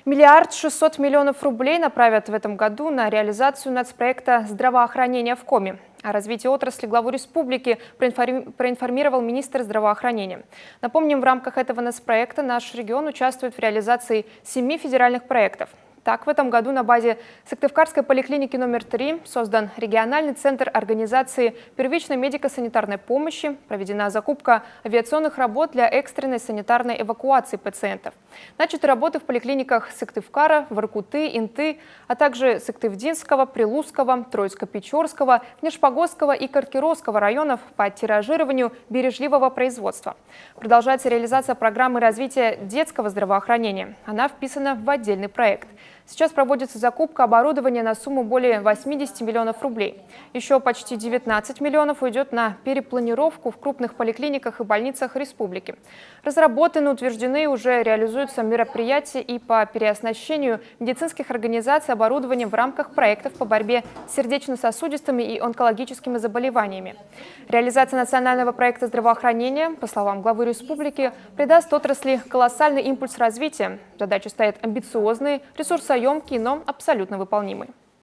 Миллиард 600 миллионов рублей направят в этом году на реализацию нацпроекта здравоохранения в Коми. О развитии отрасли главу республики проинформировал министр здравоохранения. Напомним, в рамках этого нацпроекта наш регион участвует в реализации 7 федеральных проектов. Так, в этом году на базе Сыктывкарской поликлиники номер 3 создан региональный центр организации первичной медико-санитарной помощи, проведена закупка авиационных работ для экстренной санитарной эвакуации пациентов. Начаты работы в поликлиниках Сыктывкара, Воркуты, Инты, а также Сыктывдинского, Прилузского, Троицко-Печорского, Нижпогосского и Каркировского районов по тиражированию бережливого производства. Продолжается реализация программы развития детского здравоохранения. Она вписана в отдельный проект. Сейчас проводится закупка оборудования на сумму более 80 миллионов рублей. Еще почти 19 миллионов уйдет на перепланировку в крупных поликлиниках и больницах республики. Разработаны, утверждены, уже реализуются мероприятия и по переоснащению медицинских организаций оборудованием в рамках проектов по борьбе с сердечно-сосудистыми и онкологическими заболеваниями. Реализация национального проекта здравоохранения, по словам главы республики, придаст отрасли колоссальный импульс развития. Задачи стоят амбициозные, ресурсоемкие, но абсолютно выполнимые.